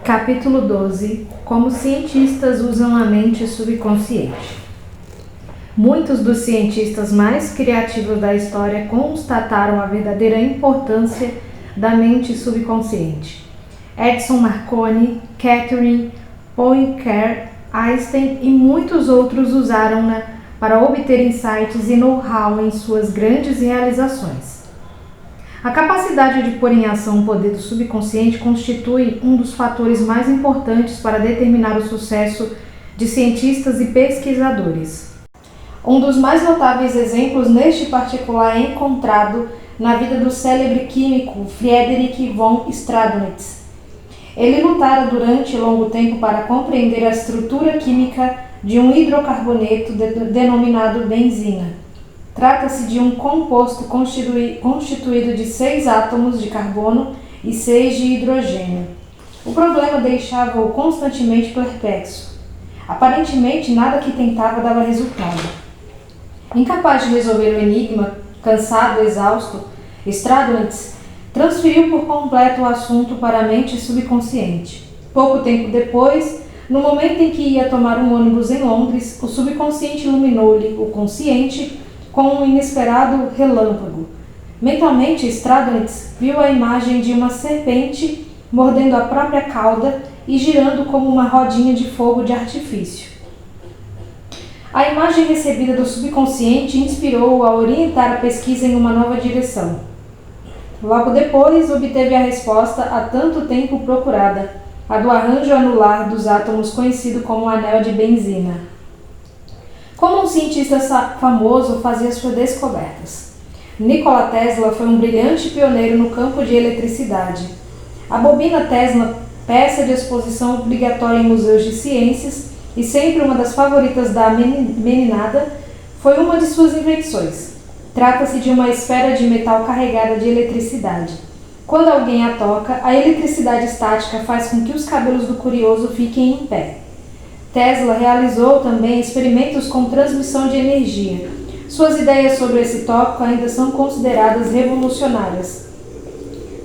Capítulo 12. Como cientistas usam a mente subconsciente. Muitos dos cientistas mais criativos da história constataram a verdadeira importância da mente subconsciente. Edison Marconi, Catherine, Poincare, Einstein e muitos outros usaram-na para obter insights e know-how em suas grandes realizações. A capacidade de pôr em ação o poder do subconsciente constitui um dos fatores mais importantes para determinar o sucesso de cientistas e pesquisadores. Um dos mais notáveis exemplos neste particular é encontrado na vida do célebre químico Friedrich von Stradonitz. Ele lutara durante longo tempo para compreender a estrutura química de um hidrocarboneto denominado benzina. Trata-se de um composto constituído de 6 átomos de carbono e 6 de hidrogênio. O problema deixava-o constantemente perplexo. Aparentemente, nada que tentava dava resultado. Incapaz de resolver o enigma, cansado, exausto, Stradonitz transferiu por completo o assunto para a mente subconsciente. Pouco tempo depois, no momento em que ia tomar um ônibus em Londres, o subconsciente iluminou-lhe o consciente com um inesperado relâmpago. Mentalmente, Stradonitz viu a imagem de uma serpente mordendo a própria cauda e girando como uma rodinha de fogo de artifício. A imagem recebida do subconsciente inspirou-o a orientar a pesquisa em uma nova direção. Logo depois, obteve a resposta há tanto tempo procurada, a do arranjo anular dos átomos conhecido como anel de benzina. Como um cientista famoso fazia suas descobertas? Nikola Tesla foi um brilhante pioneiro no campo de eletricidade. A bobina Tesla, peça de exposição obrigatória em museus de ciências e sempre uma das favoritas da meninada, foi uma de suas invenções. Trata-se de uma esfera de metal carregada de eletricidade. Quando alguém a toca, a eletricidade estática faz com que os cabelos do curioso fiquem em pé. Tesla realizou também experimentos com transmissão de energia. Suas ideias sobre esse tópico ainda são consideradas revolucionárias.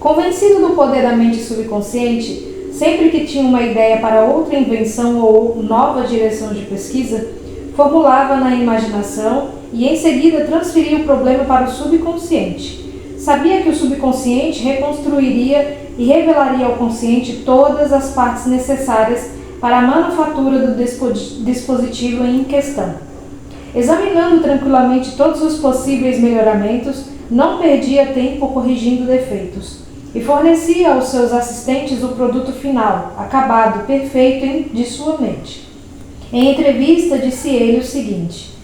Convencido do poder da mente subconsciente, sempre que tinha uma ideia para outra invenção ou nova direção de pesquisa, formulava na imaginação e em seguida transferia o problema para o subconsciente. Sabia que o subconsciente reconstruiria e revelaria ao consciente todas as partes necessárias para a manufatura do dispositivo em questão. Examinando tranquilamente todos os possíveis melhoramentos, não perdia tempo corrigindo defeitos e fornecia aos seus assistentes o produto final, acabado, perfeito de sua mente. Em entrevista, disse ele o seguinte: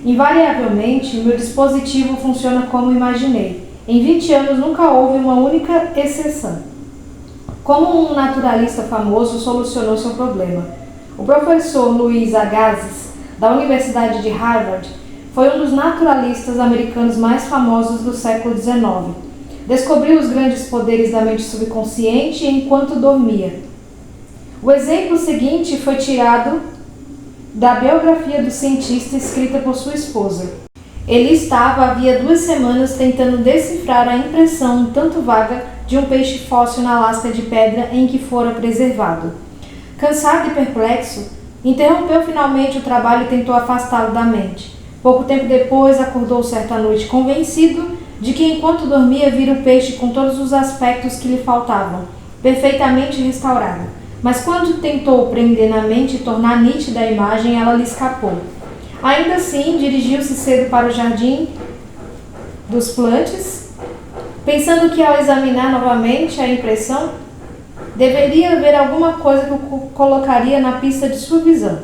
invariavelmente, meu dispositivo funciona como imaginei. Em 20 anos nunca houve uma única exceção. Como um naturalista famoso solucionou seu problema? O professor Louis Agassiz, da Universidade de Harvard, foi um dos naturalistas americanos mais famosos do século XIX. Descobriu os grandes poderes da mente subconsciente enquanto dormia. O exemplo seguinte foi tirado da biografia do cientista escrita por sua esposa. Ele estava havia 2 semanas tentando decifrar a impressão um tanto vaga de um peixe fóssil na lasca de pedra em que fora preservado. Cansado e perplexo, interrompeu finalmente o trabalho e tentou afastá-lo da mente. Pouco tempo depois, acordou certa noite convencido de que enquanto dormia vira o peixe com todos os aspectos que lhe faltavam, perfeitamente restaurado. Mas quando tentou prender na mente e tornar nítida a imagem, ela lhe escapou. Ainda assim, dirigiu-se cedo para o jardim dos plantes, pensando que ao examinar novamente a impressão, deveria haver alguma coisa que o colocaria na pista de sua visão.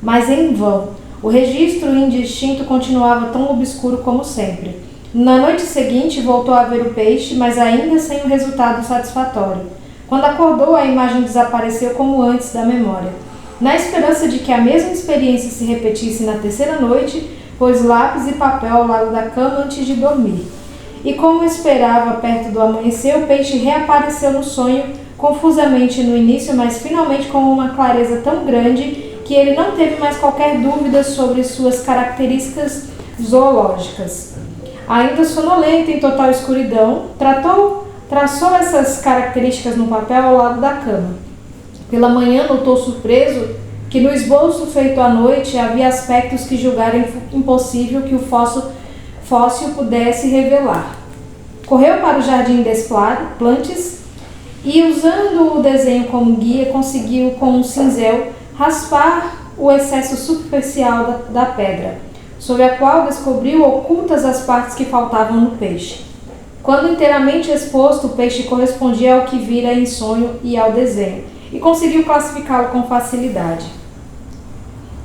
Mas em vão, o registro indistinto continuava tão obscuro como sempre. Na noite seguinte, voltou a ver o peixe, mas ainda sem um resultado satisfatório. Quando acordou, a imagem desapareceu como antes da memória. Na esperança de que a mesma experiência se repetisse na terceira noite, pôs lápis e papel ao lado da cama antes de dormir. E como esperava perto do amanhecer, o peixe reapareceu no sonho, confusamente no início, mas finalmente com uma clareza tão grande que ele não teve mais qualquer dúvida sobre suas características zoológicas. Ainda sonolento em total escuridão, traçou essas características no papel ao lado da cama. Pela manhã notou surpreso que no esboço feito à noite havia aspectos que julgaram impossível que o fóssil pudesse revelar. Correu para o Jardim des Plantes e, usando o desenho como guia, conseguiu com um cinzel raspar o excesso superficial da pedra, sob a qual descobriu ocultas as partes que faltavam no peixe. Quando inteiramente exposto, o peixe correspondia ao que vira em sonho e ao desenho, e conseguiu classificá-lo com facilidade.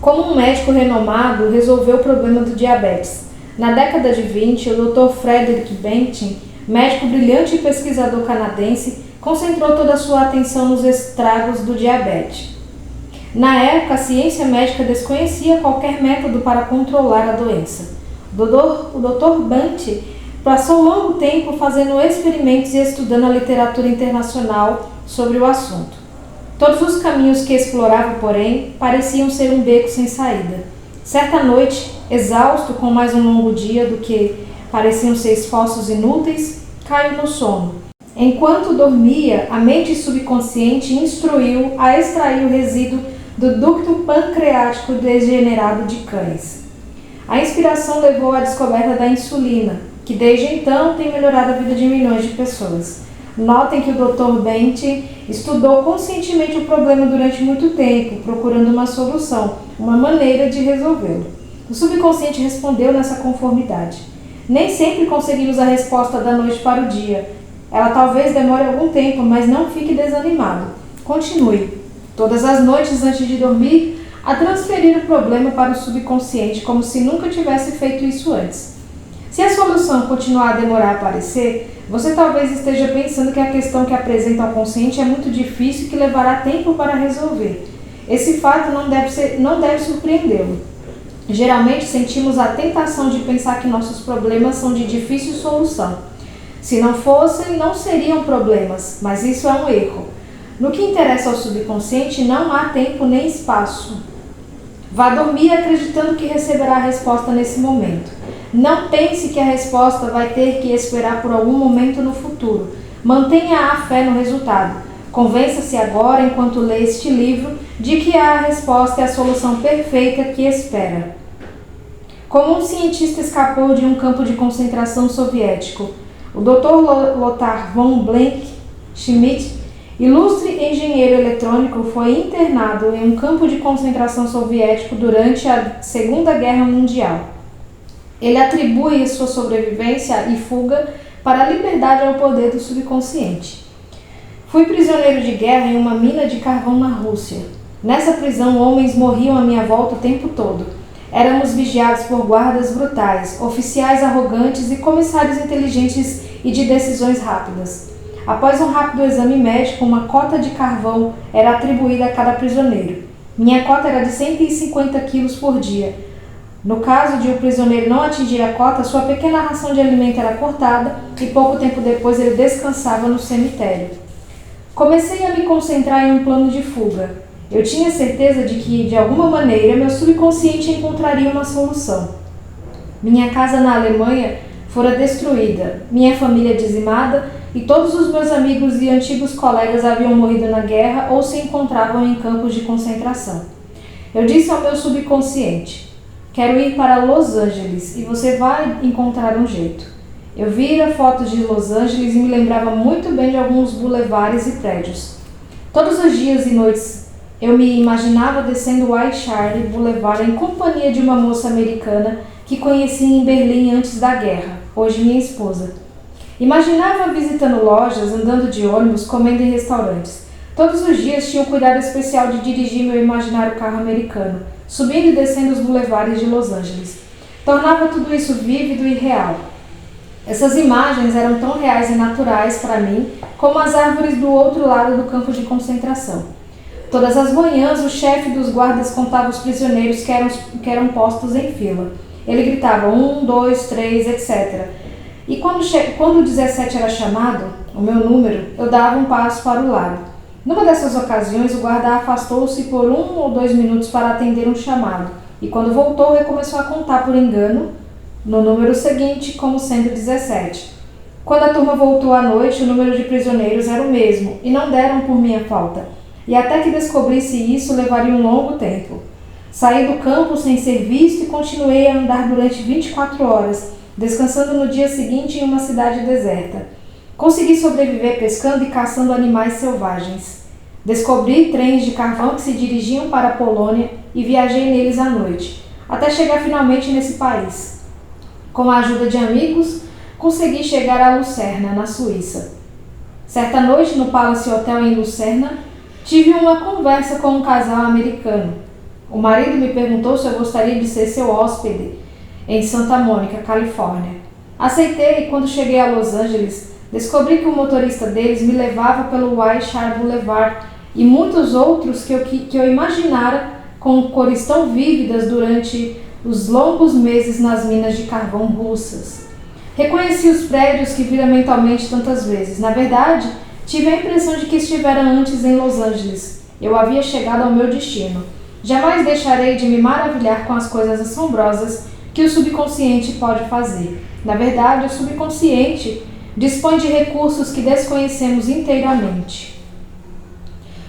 Como um médico renomado, resolveu o problema do diabetes. Na década de 20, o Dr. Frederick Banting, médico brilhante e pesquisador canadense, concentrou toda a sua atenção nos estragos do diabetes. Na época, a ciência médica desconhecia qualquer método para controlar a doença. O Dr. Banting passou longo tempo fazendo experimentos e estudando a literatura internacional sobre o assunto. Todos os caminhos que explorava, porém, pareciam ser um beco sem saída. Certa noite, exausto com mais um longo dia do que pareciam ser esforços inúteis, caiu no sono. Enquanto dormia, a mente subconsciente instruiu a extrair o resíduo do ducto pancreático degenerado de cães. A inspiração levou à descoberta da insulina, que desde então tem melhorado a vida de milhões de pessoas. Notem que o Dr. Banting estudou conscientemente o problema durante muito tempo, procurando uma solução, uma maneira de resolvê-lo. O subconsciente respondeu nessa conformidade. Nem sempre conseguimos a resposta da noite para o dia. Ela talvez demore algum tempo, mas não fique desanimado. Continue, todas as noites antes de dormir, a transferir o problema para o subconsciente, como se nunca tivesse feito isso antes. Se a solução continuar a demorar a aparecer, você talvez esteja pensando que a questão que apresenta ao consciente é muito difícil e que levará tempo para resolver. Esse fato não deve surpreendê-lo. Geralmente sentimos a tentação de pensar que nossos problemas são de difícil solução. Se não fossem, não seriam problemas, mas isso é um erro. No que interessa ao subconsciente, não há tempo nem espaço. Vá dormir acreditando que receberá a resposta nesse momento. Não pense que a resposta vai ter que esperar por algum momento no futuro. Mantenha a fé no resultado. Convença-se agora, enquanto lê este livro, de que há a resposta e a solução perfeita que espera. Como um cientista escapou de um campo de concentração soviético, o Dr. Lothar von Blank-Schmidt, ilustre engenheiro eletrônico, foi internado em um campo de concentração soviético durante a Segunda Guerra Mundial. Ele atribui sua sobrevivência e fuga para a liberdade ao poder do subconsciente. Fui prisioneiro de guerra em uma mina de carvão na Rússia. Nessa prisão, homens morriam à minha volta o tempo todo. Éramos vigiados por guardas brutais, oficiais arrogantes e comissários inteligentes e de decisões rápidas. Após um rápido exame médico, uma cota de carvão era atribuída a cada prisioneiro. Minha cota era de 150 quilos por dia. No caso de o prisioneiro não atingir a cota, sua pequena ração de alimento era cortada e pouco tempo depois ele descansava no cemitério. Comecei a me concentrar em um plano de fuga. Eu tinha certeza de que, de alguma maneira, meu subconsciente encontraria uma solução. Minha casa na Alemanha fora destruída, minha família dizimada e todos os meus amigos e antigos colegas haviam morrido na guerra ou se encontravam em campos de concentração. Eu disse ao meu subconsciente: quero ir para Los Angeles e você vai encontrar um jeito. Eu vira fotos de Los Angeles e me lembrava muito bem de alguns bulevares e prédios. Todos os dias e noites eu me imaginava descendo o Wilshire Boulevard em companhia de uma moça americana que conheci em Berlim antes da guerra, hoje minha esposa. Imaginava visitando lojas, andando de ônibus, comendo em restaurantes. Todos os dias tinha um cuidado especial de dirigir meu imaginário carro americano, subindo e descendo os bulevares de Los Angeles. Tornava tudo isso vívido e real. Essas imagens eram tão reais e naturais para mim como as árvores do outro lado do campo de concentração. Todas as manhãs, o chefe dos guardas contava os prisioneiros que eram postos em fila. Ele gritava 1, 2, 3, etc. E quando o 17 era chamado, o meu número, eu dava um passo para o lado. Numa dessas ocasiões, o guarda afastou-se por 1 ou 2 minutos para atender um chamado, e quando voltou, recomeçou a contar por engano no número seguinte, como sendo 17. Quando a turma voltou à noite, o número de prisioneiros era o mesmo, e não deram por minha falta. e até que descobrisse isso levaria um longo tempo. Saí do campo sem ser visto e continuei a andar durante 24 horas, descansando no dia seguinte em uma cidade deserta. Consegui sobreviver pescando e caçando animais selvagens. Descobri trens de carvão que se dirigiam para a Polônia e viajei neles à noite, até chegar finalmente nesse país. Com a ajuda de amigos, consegui chegar a Lucerna, na Suíça. Certa noite, no Palace Hotel em Lucerna, tive uma conversa com um casal americano. O marido me perguntou se eu gostaria de ser seu hóspede em Santa Mônica, Califórnia. Aceitei e quando cheguei a Los Angeles, descobri que o motorista deles me levava pelo Wilshire Boulevard e muitos outros que eu imaginara com cores tão vívidas durante os longos meses nas minas de carvão russas. Reconheci os prédios que vira mentalmente tantas vezes. Na verdade, tive a impressão de que estivera antes em Los Angeles. Eu havia chegado ao meu destino. Jamais deixarei de me maravilhar com as coisas assombrosas que o subconsciente pode fazer. Na verdade, o subconsciente dispõe de recursos que desconhecemos inteiramente.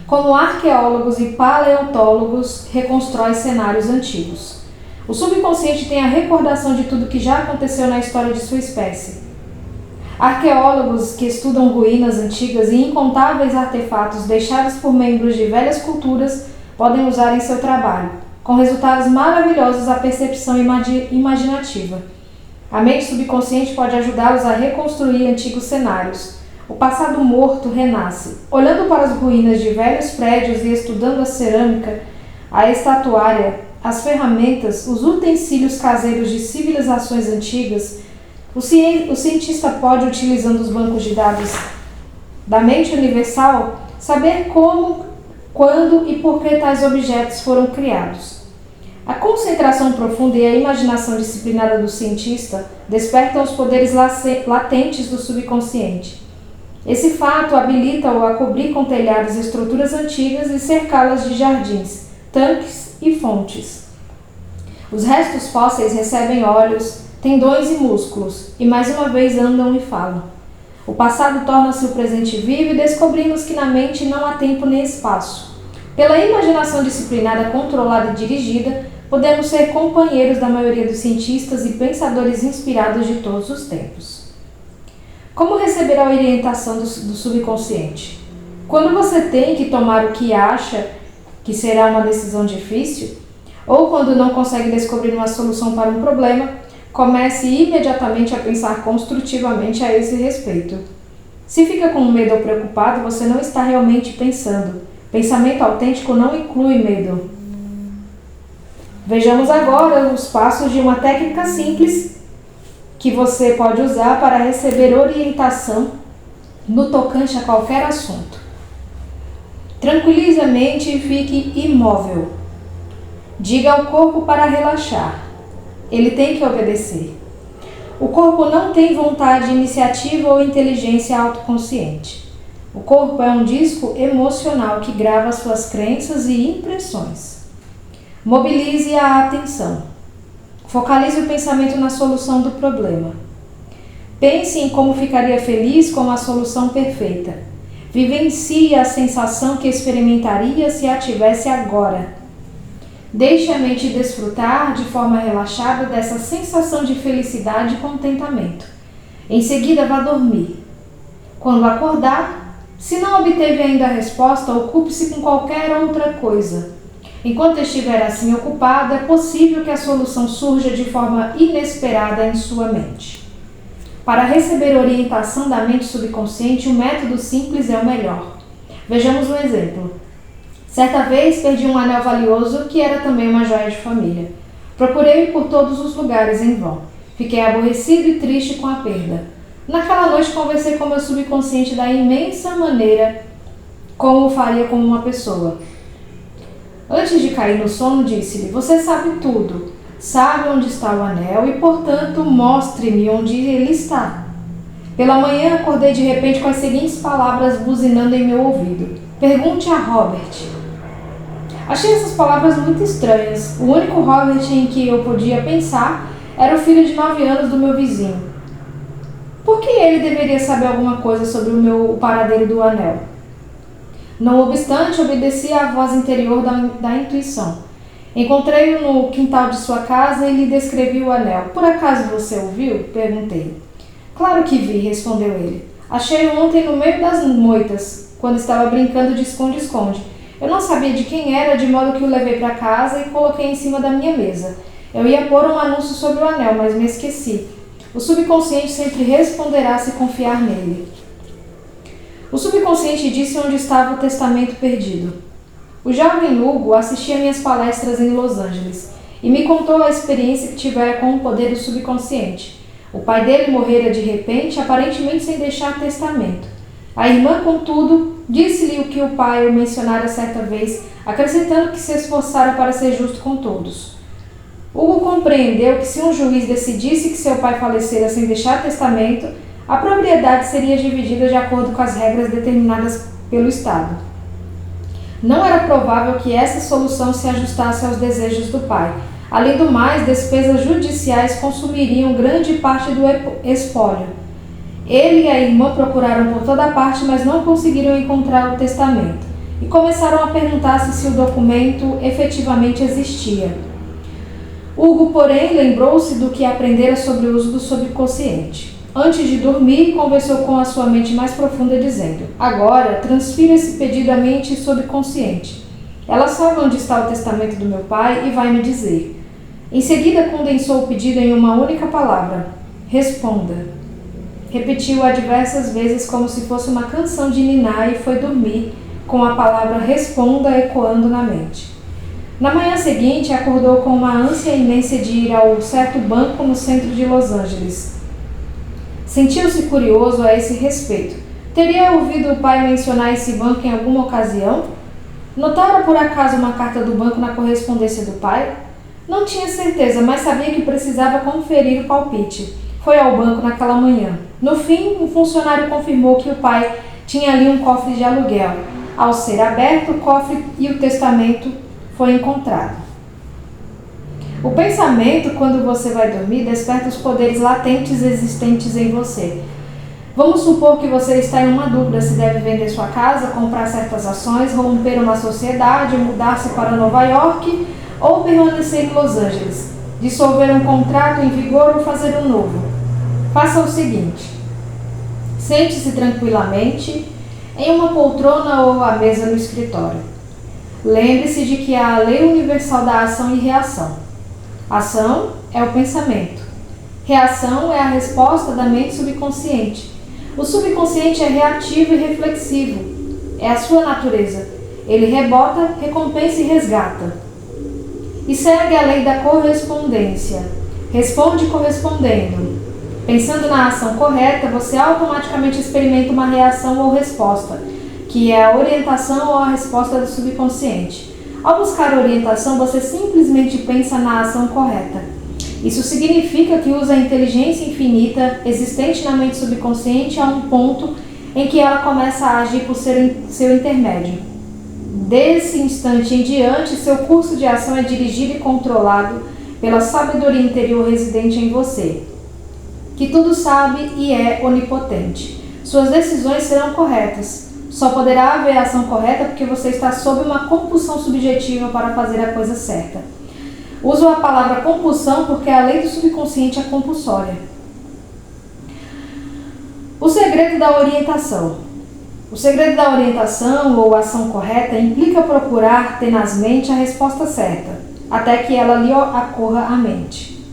Como arqueólogos e paleontólogos, reconstrói cenários antigos. O subconsciente tem a recordação de tudo que já aconteceu na história de sua espécie. Arqueólogos que estudam ruínas antigas e incontáveis artefatos deixados por membros de velhas culturas podem usar em seu trabalho, com resultados maravilhosos à percepção imaginativa. A mente subconsciente pode ajudá-los a reconstruir antigos cenários. O passado morto renasce. Olhando para as ruínas de velhos prédios e estudando a cerâmica, a estatuária, as ferramentas, os utensílios caseiros de civilizações antigas, o cientista pode, utilizando os bancos de dados da mente universal, saber como, quando e por que tais objetos foram criados. A concentração profunda e a imaginação disciplinada do cientista despertam os poderes latentes do subconsciente. Esse fato habilita-o a cobrir com telhados estruturas antigas e cercá-las de jardins, tanques e fontes. Os restos fósseis recebem olhos, tendões e músculos, e mais uma vez andam e falam. O passado torna-se o presente vivo e descobrimos que na mente não há tempo nem espaço. Pela imaginação disciplinada, controlada e dirigida, podemos ser companheiros da maioria dos cientistas e pensadores inspirados de todos os tempos. Como receber a orientação do subconsciente? Quando você tem que tomar o que acha que será uma decisão difícil, ou quando não consegue descobrir uma solução para um problema, comece imediatamente a pensar construtivamente a esse respeito. Se fica com medo ou preocupado, você não está realmente pensando. Pensamento autêntico não inclui medo. Vejamos agora os passos de uma técnica simples que você pode usar para receber orientação no tocante a qualquer assunto. Tranquilize a mente e fique imóvel. Diga ao corpo para relaxar. Ele tem que obedecer. O corpo não tem vontade, iniciativa ou inteligência autoconsciente. O corpo é um disco emocional que grava suas crenças e impressões. Mobilize a atenção. Focalize o pensamento na solução do problema. Pense em como ficaria feliz com a solução perfeita. Vivencie a sensação que experimentaria se a tivesse agora. Deixe a mente desfrutar de forma relaxada dessa sensação de felicidade e contentamento. Em seguida, vá dormir. Quando acordar, se não obteve ainda a resposta, ocupe-se com qualquer outra coisa. Enquanto estiver assim ocupado, é possível que a solução surja de forma inesperada em sua mente. Para receber orientação da mente subconsciente, um método simples é o melhor. Vejamos um exemplo. Certa vez perdi um anel valioso que era também uma joia de família. Procurei por todos os lugares em vão. Fiquei aborrecido e triste com a perda. Naquela noite conversei com meu subconsciente da imensa maneira como o faria com uma pessoa. Antes de cair no sono, disse-lhe: você sabe tudo, sabe onde está o anel e, portanto, mostre-me onde ele está. Pela manhã, acordei de repente com as seguintes palavras buzinando em meu ouvido: pergunte a Robert. Achei essas palavras muito estranhas. O único Robert em que eu podia pensar era o filho de 9 anos do meu vizinho. Por que ele deveria saber alguma coisa sobre o paradeiro do anel? Não obstante, obedeci à voz interior da intuição. Encontrei-o no quintal de sua casa e lhe descrevi o anel. Por acaso você o viu? Perguntei. Claro que vi, respondeu ele. Achei-o ontem no meio das moitas, quando estava brincando de esconde-esconde. Eu não sabia de quem era, de modo que o levei para casa e coloquei em cima da minha mesa. Eu ia pôr um anúncio sobre o anel, mas me esqueci. O subconsciente sempre responderá se confiar nele. O subconsciente disse onde estava o testamento perdido. O jovem Hugo assistia minhas palestras em Los Angeles e me contou a experiência que tivera com o poder do subconsciente. O pai dele morrera de repente, aparentemente sem deixar testamento. A irmã, contudo, disse-lhe o que o pai o mencionara certa vez, acrescentando que se esforçara para ser justo com todos. Hugo compreendeu que se um juiz decidisse que seu pai falecera sem deixar testamento, a propriedade seria dividida de acordo com as regras determinadas pelo Estado. Não era provável que essa solução se ajustasse aos desejos do pai. Além do mais, despesas judiciais consumiriam grande parte do espólio. Ele e a irmã procuraram por toda parte, mas não conseguiram encontrar o testamento, e começaram a perguntar-se se o documento efetivamente existia. Hugo, porém, lembrou-se do que aprendera sobre o uso do subconsciente. Antes de dormir, conversou com a sua mente mais profunda, dizendo: agora, transfira esse pedido à mente subconsciente. Ela sabe onde está o testamento do meu pai e vai me dizer. Em seguida, condensou o pedido em uma única palavra: responda. Repetiu-a diversas vezes como se fosse uma canção de ninar e foi dormir com a palavra responda ecoando na mente. Na manhã seguinte, acordou com uma ânsia imensa de ir ao certo banco no centro de Los Angeles. Sentiu-se curioso a esse respeito. Teria ouvido o pai mencionar esse banco em alguma ocasião? Notara por acaso uma carta do banco na correspondência do pai? Não tinha certeza, mas sabia que precisava conferir o palpite. Foi ao banco naquela manhã. No fim, um funcionário confirmou que o pai tinha ali um cofre de aluguel. Ao ser aberto, o cofre e o testamento foi encontrado. O pensamento, quando você vai dormir, desperta os poderes latentes existentes em você. Vamos supor que você está em uma dúvida se deve vender sua casa, comprar certas ações, romper uma sociedade, mudar-se para Nova York ou permanecer em Los Angeles, dissolver um contrato em vigor ou fazer um novo. Faça o seguinte: sente-se tranquilamente em uma poltrona ou à mesa no escritório. Lembre-se de que há a lei universal da ação e reação. Ação é o pensamento. Reação é a resposta da mente subconsciente. O subconsciente é reativo e reflexivo. É a sua natureza. Ele rebota, recompensa e resgata. E segue a lei da correspondência. Responde correspondendo. Pensando na ação correta, você automaticamente experimenta uma reação ou resposta, que é a orientação ou a resposta do subconsciente. Ao buscar orientação, você simplesmente pensa na ação correta. Isso significa que usa a inteligência infinita existente na mente subconsciente a um ponto em que ela começa a agir por ser seu intermédio. Desse instante em diante, seu curso de ação é dirigido e controlado pela sabedoria interior residente em você, que tudo sabe e é onipotente. Suas decisões serão corretas. Só poderá haver ação correta porque você está sob uma compulsão subjetiva para fazer a coisa certa. Uso a palavra compulsão porque a lei do subconsciente é compulsória. O segredo da orientação. O segredo da orientação ou ação correta implica procurar tenazmente a resposta certa, até que ela lhe ocorra à mente.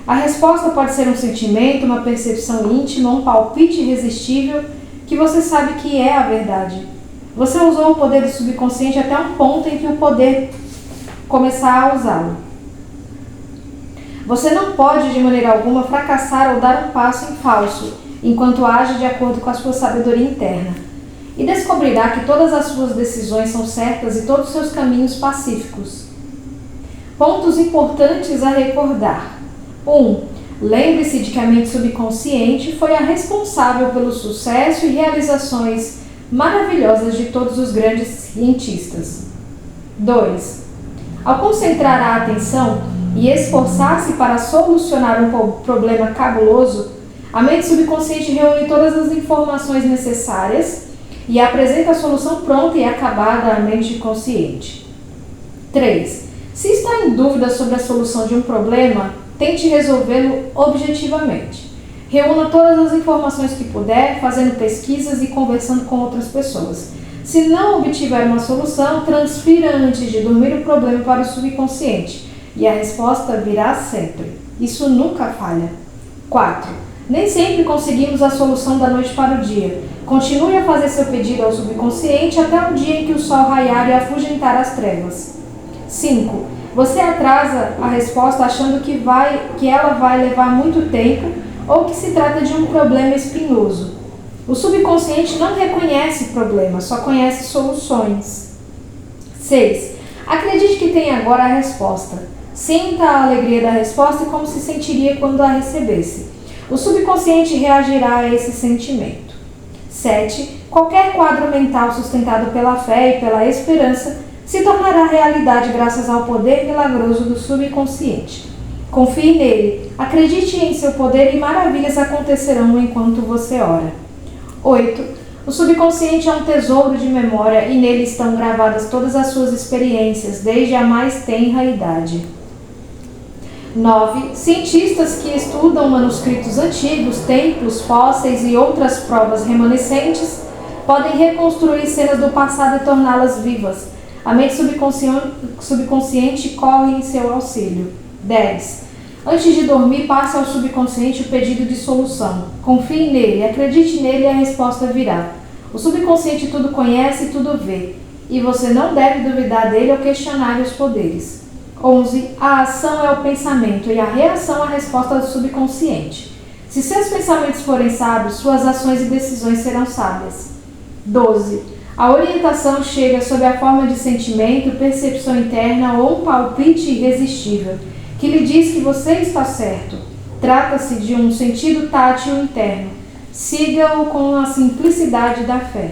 A resposta pode ser um sentimento, uma percepção íntima, um palpite irresistível que você sabe que é a verdade. Você usou o poder do subconsciente até um ponto em que o poder começar a usá-lo. Você não pode, de maneira alguma, fracassar ou dar um passo em falso, enquanto age de acordo com a sua sabedoria interna. E descobrirá que todas as suas decisões são certas e todos os seus caminhos pacíficos. Pontos importantes a recordar. 1. Lembre-se de que a mente subconsciente foi a responsável pelo sucesso e realizações maravilhosas de todos os grandes cientistas. 2. Ao concentrar a atenção e esforçar-se para solucionar um problema cabuloso, a mente subconsciente reúne todas as informações necessárias e apresenta a solução pronta e acabada à mente consciente. 3. Se está em dúvida sobre a solução de um problema, tente resolvê-lo objetivamente. Reúna todas as informações que puder, fazendo pesquisas e conversando com outras pessoas. Se não obtiver uma solução, transfira antes de dormir o problema para o subconsciente e a resposta virá sempre. Isso nunca falha. 4. Nem sempre conseguimos a solução da noite para o dia. Continue a fazer seu pedido ao subconsciente até o dia em que o sol raiar e afugentar as trevas. 5. Você atrasa a resposta achando que ela vai levar muito tempo ou que se trata de um problema espinhoso. O subconsciente não reconhece problemas, só conhece soluções. 6. Acredite que tem agora a resposta. Sinta a alegria da resposta e como se sentiria quando a recebesse. O subconsciente reagirá a esse sentimento. 7. Qualquer quadro mental sustentado pela fé e pela esperança se tornará realidade graças ao poder milagroso do subconsciente. Confie nele, acredite em seu poder e maravilhas acontecerão enquanto você ora. 8. O subconsciente é um tesouro de memória e nele estão gravadas todas as suas experiências, desde a mais tenra idade. 9. Cientistas que estudam manuscritos antigos, templos, fósseis e outras provas remanescentes podem reconstruir cenas do passado e torná-las vivas. A mente subconsciente corre em seu auxílio. 10. Antes de dormir, passe ao subconsciente o pedido de solução. Confie nele, acredite nele e a resposta virá. O subconsciente tudo conhece e tudo vê, e você não deve duvidar dele ou questionar os poderes. 11. A ação é o pensamento e a reação a resposta do subconsciente. Se seus pensamentos forem sábios, suas ações e decisões serão sábias. 12. A orientação chega sob a forma de sentimento, percepção interna ou um palpite irresistível, que lhe diz que você está certo. Trata-se de um sentido tátil interno. Siga-o com a simplicidade da fé.